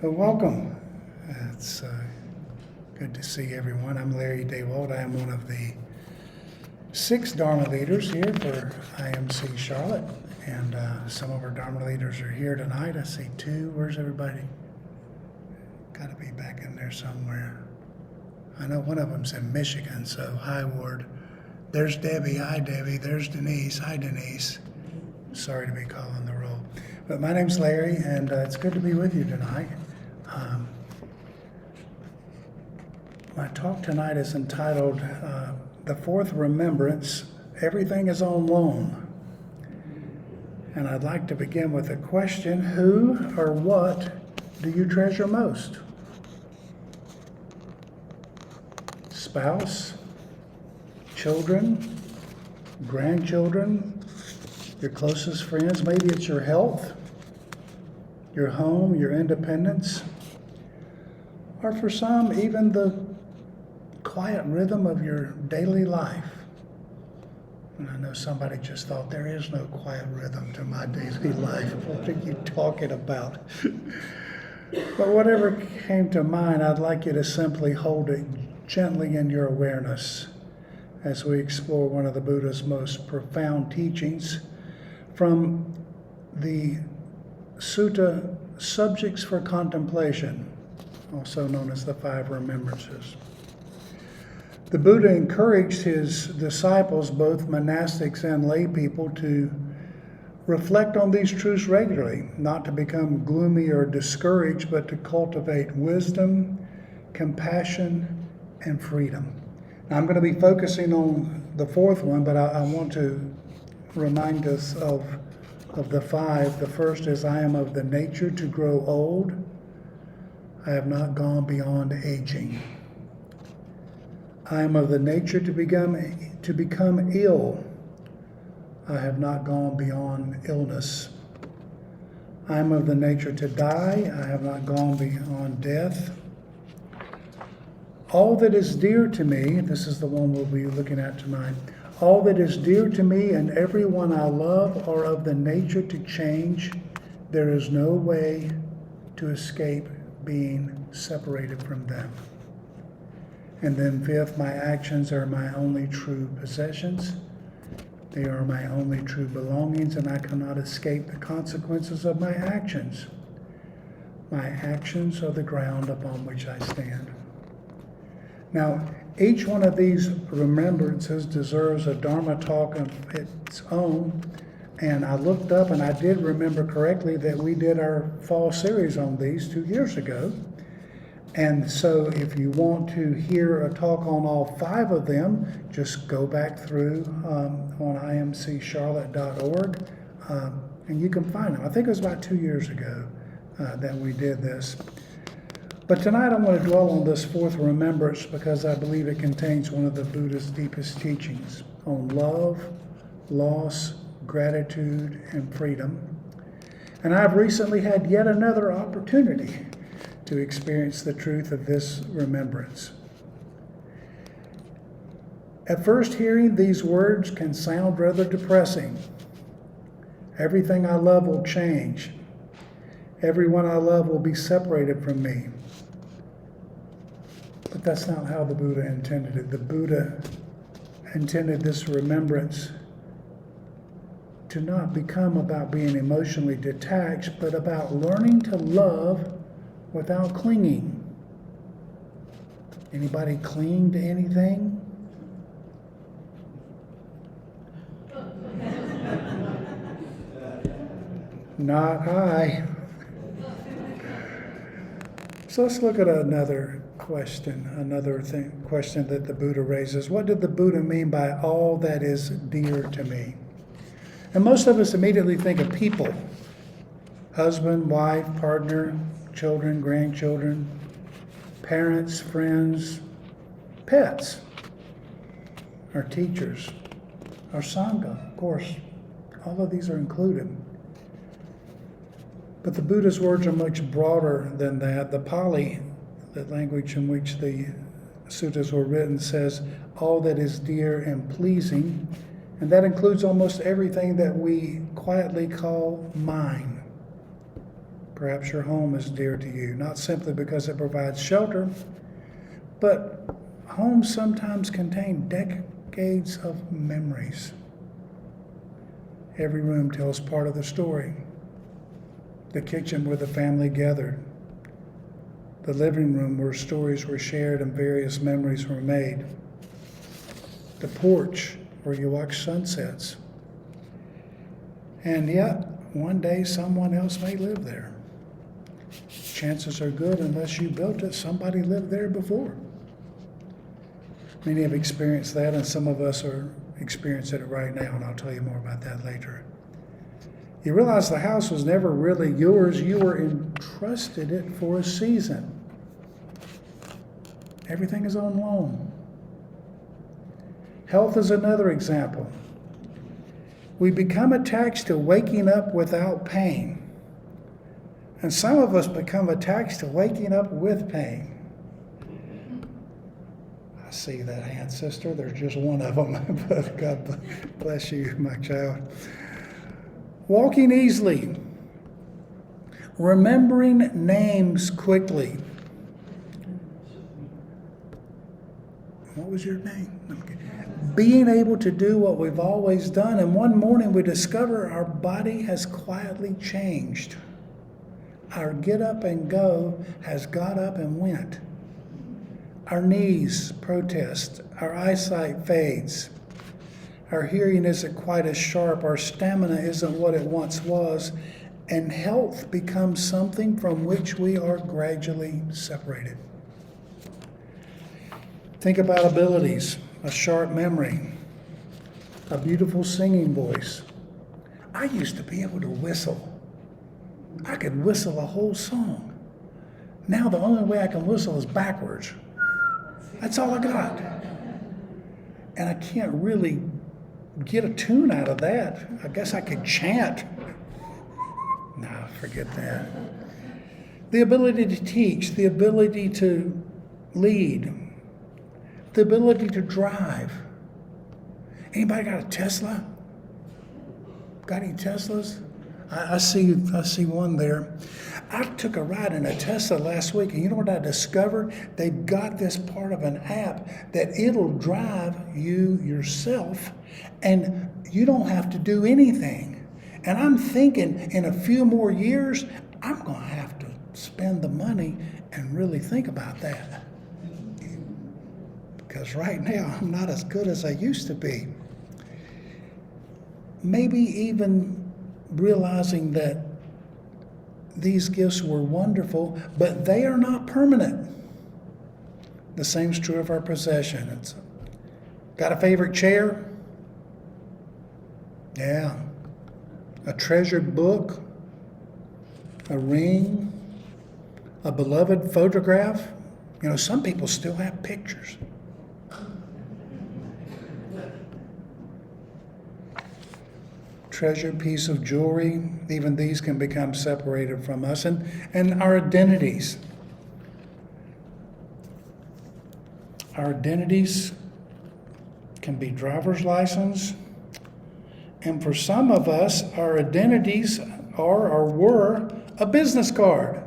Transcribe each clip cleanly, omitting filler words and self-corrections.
Well, welcome. It's good to see everyone. I'm Larry Dawalt. I am one of the 6 Dharma leaders here for IMC Charlotte. And some of our Dharma leaders are here tonight. I see 2. Where's everybody? Got to be back in there somewhere. I know one of them's in Michigan, so hi, Ward. There's Debbie. Hi, Debbie. There's Denise. Hi, Denise. Sorry to be calling the roll. But my name's Larry, and it's good to be with you tonight. My talk tonight is entitled, The Fourth Remembrance, Everything is on Loan. And I'd like to begin with a question: who or what do you treasure most? Spouse, children, grandchildren, your closest friends? Maybe it's your health, your home, your independence, or for some, even the quiet rhythm of your daily life. And I know somebody just thought, there is no quiet rhythm to my daily life. What are you talking about? But whatever came to mind, I'd like you to simply hold it gently in your awareness as we explore one of the Buddha's most profound teachings from the Sutta, Subjects for Contemplation, also known as the 5 Remembrances. The Buddha encouraged his disciples, both monastics and lay people, to reflect on these truths regularly, not to become gloomy or discouraged, but to cultivate wisdom, compassion, and freedom. Now, I'm going to be focusing on the 4th one, but I want to remind us of the 5. The first is, I am of the nature to grow old. I have not gone beyond aging. I am of the nature to become ill. I have not gone beyond illness. I am of the nature to die. I have not gone beyond death. All that is dear to me, this is the one we'll be looking at tonight, all that is dear to me and everyone I love are of the nature to change. There is no way to escape being separated from them. And then 5th, my actions are my only true possessions. They are my only true belongings, and I cannot escape the consequences of my actions. My actions are the ground upon which I stand. Now, each one of these remembrances deserves a Dharma talk of its own. And I looked up, and I did remember correctly that we did our fall series on these 2 years ago. And so if you want to hear a talk on all 5 of them, just go back through on imccharlotte.org, and you can find them. I think it was about 2 years ago that we did this. But tonight I'm going to dwell on this 4th remembrance because I believe it contains one of the Buddha's deepest teachings on love, loss, gratitude, and freedom. And I've recently had yet another opportunity to experience the truth of this remembrance. At first hearing, these words can sound rather depressing. Everything I love will change. Everyone I love will be separated from me. But that's not how the Buddha intended it. The Buddha intended this remembrance to not become about being emotionally detached, but about learning to love without clinging. Anybody cling to anything? Not I. So let's look at another question that the Buddha raises. What did the Buddha mean by all that is dear to me? And most of us immediately think of people: husband, wife, partner, children, grandchildren, parents, friends, pets, our teachers, our Sangha, of course. All of these are included. But the Buddha's words are much broader than that. The Pali, the language in which the suttas were written, says all that is dear and pleasing, and that includes almost everything that we quietly call mine. Perhaps your home is dear to you, not simply because it provides shelter, but homes sometimes contain decades of memories. Every room tells part of the story. The kitchen where the family gathered. The living room where stories were shared and various memories were made. The porch where you watch sunsets. And yet, one day someone else may live there. Chances are good, unless you built it, somebody lived there before. Many have experienced that, and some of us are experiencing it right now, and I'll tell you more about that later. You realize the house was never really yours. You were entrusted it for a season. Everything is on loan. Health is another example. We become attached to waking up without pain. And some of us become attached to waking up with pain. I see that hand, sister. There's just one of them. But God bless you, my child. Walking easily. Remembering names quickly. What was your name? Okay. Being able to do what we've always done, and one morning we discover our body has quietly changed. Our get up and go has got up and went. Our knees protest. Our eyesight fades. Our hearing isn't quite as sharp. Our stamina isn't what it once was. And health becomes something from which we are gradually separated. Think about abilities, a sharp memory, a beautiful singing voice. I used to be able to whistle. I could whistle a whole song. Now the only way I can whistle is backwards. That's all I got. And I can't really get a tune out of that. I guess I could chant. No, forget that. The ability to teach, the ability to lead, the ability to drive. Anybody got a Tesla? Got any Teslas? I see one there. I took a ride in a Tesla last week, and you know what I discovered? They've got this part of an app that it'll drive you yourself, and you don't have to do anything. And I'm thinking in a few more years, I'm going to have to spend the money and really think about that. Because right now, I'm not as good as I used to be. Maybe even realizing that these gifts were wonderful, but they are not permanent. The same's true of our possessions. Got a favorite chair? Yeah. A treasured book? A ring? A beloved photograph? You know, some people still have pictures. Treasured piece of jewelry, even these can become separated from us, and our identities. Our identities can be driver's license, and for some of us, our identities are or were a business card.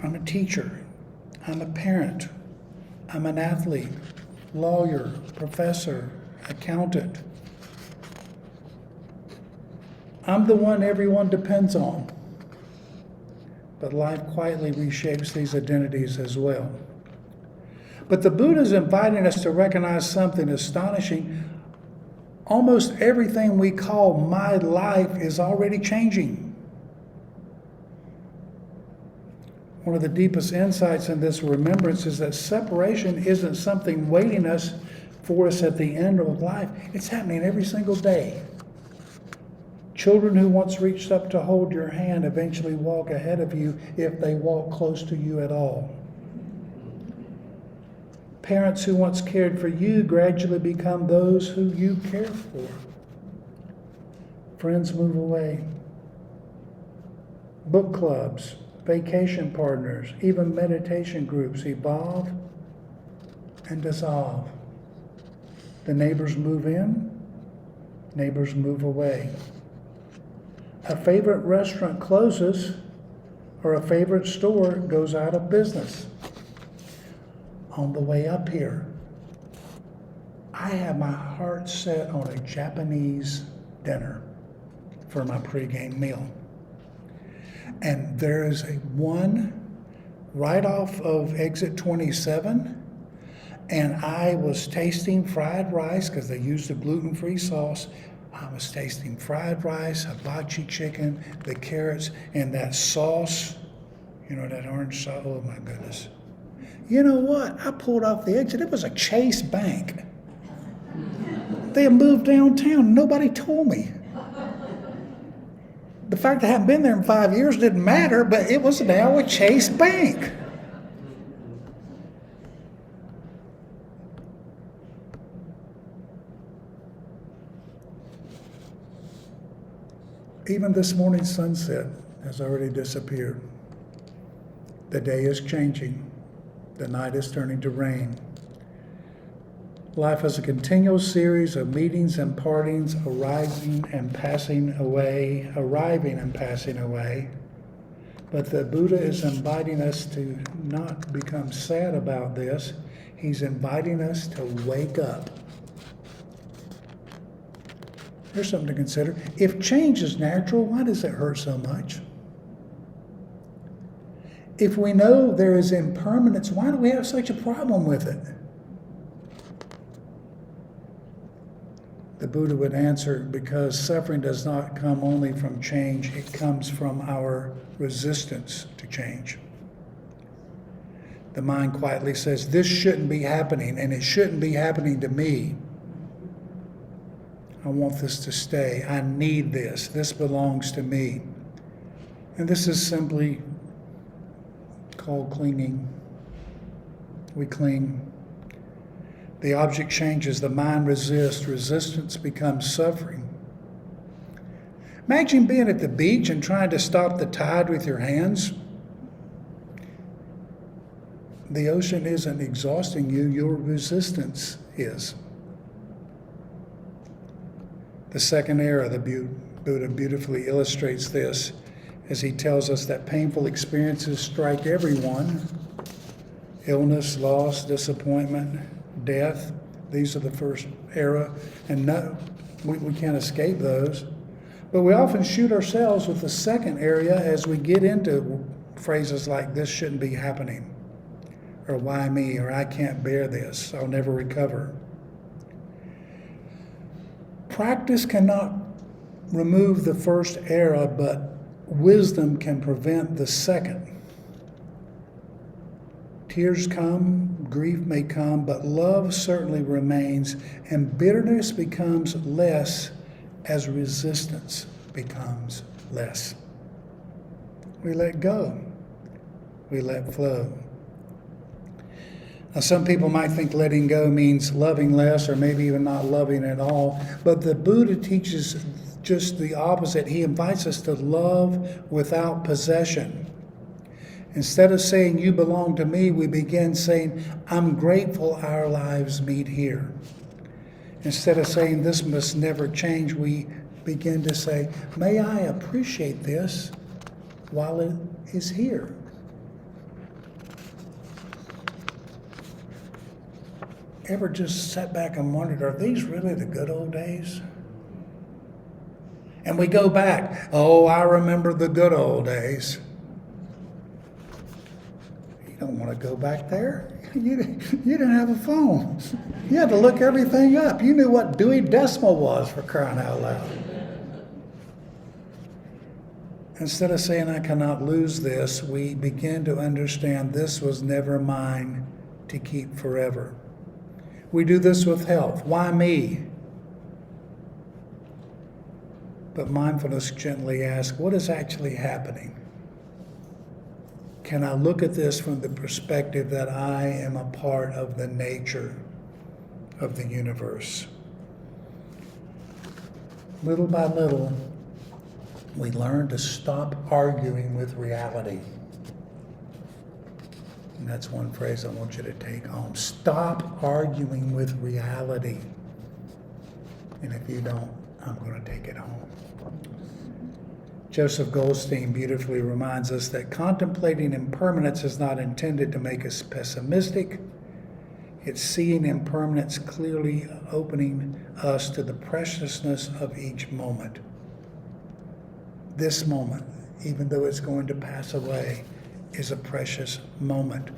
I'm a teacher, I'm a parent, I'm an athlete, lawyer, professor, accountant. I'm the one everyone depends on. But life quietly reshapes these identities as well. But the Buddha is inviting us to recognize something astonishing. Almost everything we call my life is already changing. One of the deepest insights in this remembrance is that separation isn't something waiting for us at the end of life. It's happening every single day. Children who once reached up to hold your hand eventually walk ahead of you if they walk close to you at all. Parents who once cared for you gradually become those who you care for. Friends move away. Book clubs, vacation partners, even meditation groups evolve and dissolve. The neighbors move in neighbors move away. A favorite restaurant closes, or a favorite store goes out of business. On the way up here, I have my heart set on a Japanese dinner for my pregame meal. And there is one right off of exit 27, and I was tasting fried rice because they used a gluten-free sauce. I was tasting fried rice, hibachi chicken, the carrots, and that sauce, that orange sauce. Oh my goodness. You know what? I pulled off the exit. It was a Chase Bank. They had moved downtown. Nobody told me. The fact I hadn't been there in 5 years didn't matter, but it was now a Chase Bank. Even this morning's sunset has already disappeared. The day is changing. The night is turning to rain. Life is a continual series of meetings and partings, arriving and passing away. But the Buddha is inviting us to not become sad about this. He's inviting us to wake up. Here's something to consider. If change is natural, why does it hurt so much? If we know there is impermanence, why do we have such a problem with it? The Buddha would answer, because suffering does not come only from change, it comes from our resistance to change. The mind quietly says, this shouldn't be happening, and it shouldn't be happening to me. I want this to stay. I need this. This belongs to me. And this is simply called clinging. We cling. The object changes. The mind resists. Resistance becomes suffering. Imagine being at the beach and trying to stop the tide with your hands. The ocean isn't exhausting you. Your resistance is. The second era, the Buddha beautifully illustrates this as he tells us that painful experiences strike everyone. Illness, loss, disappointment, death. These are the first era. And no, we can't escape those. But we often shoot ourselves with the second area as we get into phrases like, this shouldn't be happening. Or why me? Or I can't bear this. I'll never recover. Practice cannot remove the first era, but wisdom can prevent the second. Tears come, grief may come, but love certainly remains, and bitterness becomes less as resistance becomes less. We let go. We let flow. Now, some people might think letting go means loving less or maybe even not loving at all, but the Buddha teaches just the opposite. He invites us to love without possession. Instead of saying, you belong to me, we begin saying, I'm grateful our lives meet here. Instead of saying, this must never change, we begin to say, may I appreciate this while it is here. Ever just sat back and wondered, are these really the good old days? And we go back, oh, I remember the good old days. You don't want to go back there. You didn't have a phone. You had to look everything up. You knew what Dewey Decimal was, for crying out loud. Instead of saying, I cannot lose this, we begin to understand this was never mine to keep forever. We do this with health. Why me? But mindfulness gently asks, what is actually happening? Can I look at this from the perspective that I am a part of the nature of the universe? Little by little, we learn to stop arguing with reality. And that's one phrase I want you to take home. Stop arguing with reality. And if you don't, I'm going to take it home. Joseph Goldstein beautifully reminds us that contemplating impermanence is not intended to make us pessimistic. It's seeing impermanence clearly, opening us to the preciousness of each moment. This moment, even though it's going to pass away, is a precious moment.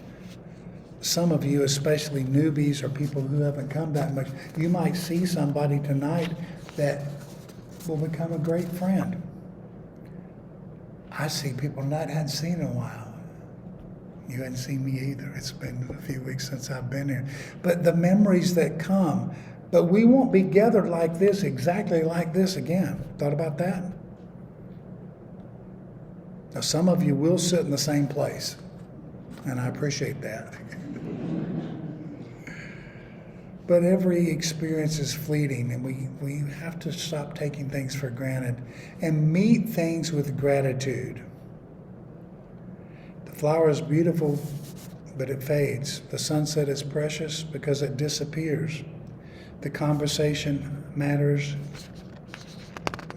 Some of you, especially newbies or people who haven't come that much, you might see somebody tonight that will become a great friend. I see people that I hadn't seen in a while. You hadn't seen me either. It's been a few weeks since I've been here. But the memories that come, but we won't be gathered like this, exactly like this again. Thought about that? Now, some of you will sit in the same place, and I appreciate that. But every experience is fleeting, and we have to stop taking things for granted and meet things with gratitude. The flower is beautiful, but it fades. The sunset is precious because it disappears. The conversation matters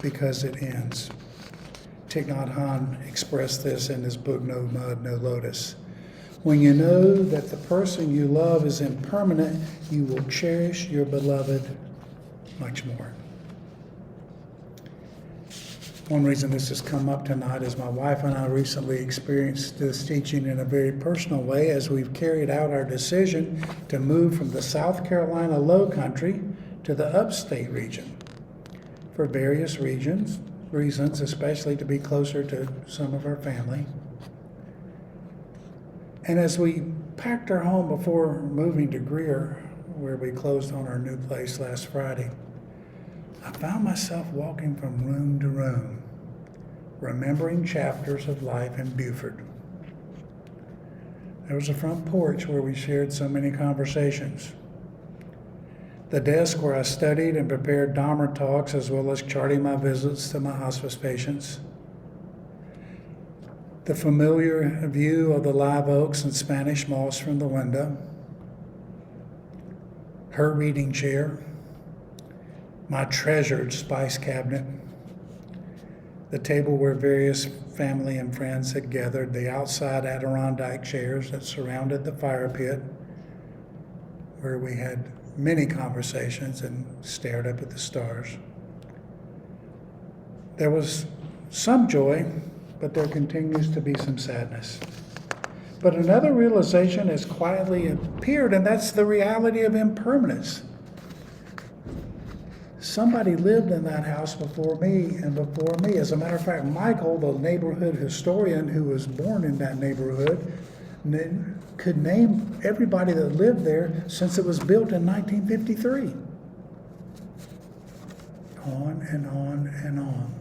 because it ends. Thich Nhat Hanh expressed this in his book, No Mud, No Lotus. When you know that the person you love is impermanent, you will cherish your beloved much more. One reason this has come up tonight is my wife and I recently experienced this teaching in a very personal way as we've carried out our decision to move from the South Carolina Low Country to the upstate region for various reasons, especially to be closer to some of our family. And as we packed our home before moving to Greer, where we closed on our new place last Friday, I found myself walking from room to room, remembering chapters of life in Buford. There was a front porch where we shared so many conversations. The desk where I studied and prepared Dharma talks, as well as charting my visits to my hospice patients. The familiar view of the live oaks and Spanish moss from the window. Her reading chair. My treasured spice cabinet. The table where various family and friends had gathered. The outside Adirondack chairs that surrounded the fire pit, where we had many conversations and stared up at the stars. There was some joy, but there continues to be some sadness. But another realization has quietly appeared, and that's the reality of impermanence. Somebody lived in that house before me and before me. As a matter of fact, Michael, the neighborhood historian who was born in that neighborhood, could name everybody that lived there since it was built in 1953. On and on and on.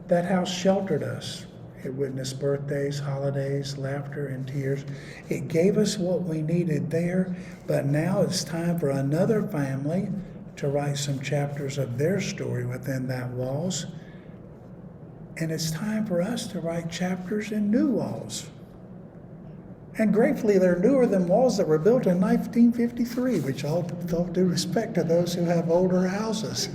That house sheltered us. It witnessed birthdays, holidays, laughter, and tears. It gave us what we needed there, but now it's time for another family to write some chapters of their story within that walls. And it's time for us to write chapters in new walls. And gratefully, they're newer than walls that were built in 1953, which all due respect to those who have older houses.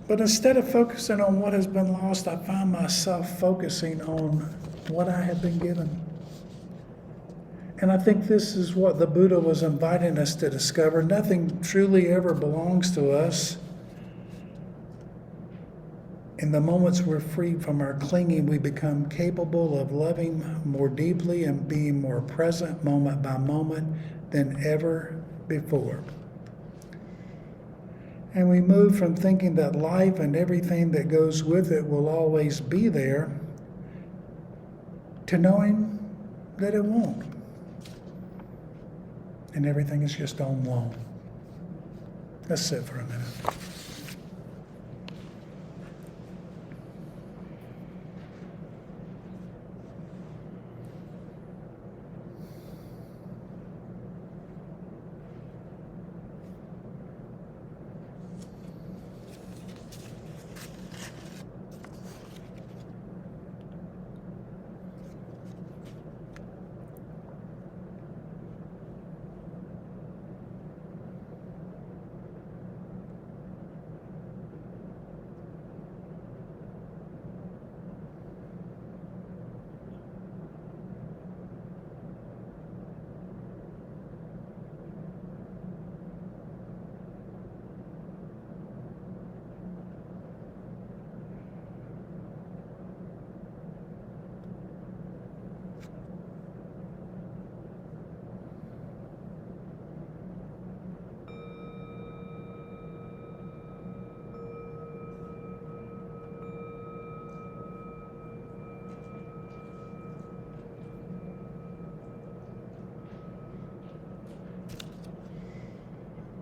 But instead of focusing on what has been lost, I find myself focusing on what I have been given. And I think this is what the Buddha was inviting us to discover. Nothing truly ever belongs to us. In the moments we're freed from our clinging, we become capable of loving more deeply and being more present moment by moment than ever before. And we move from thinking that life and everything that goes with it will always be there to knowing that it won't. And everything is just on loan. Let's sit for a minute.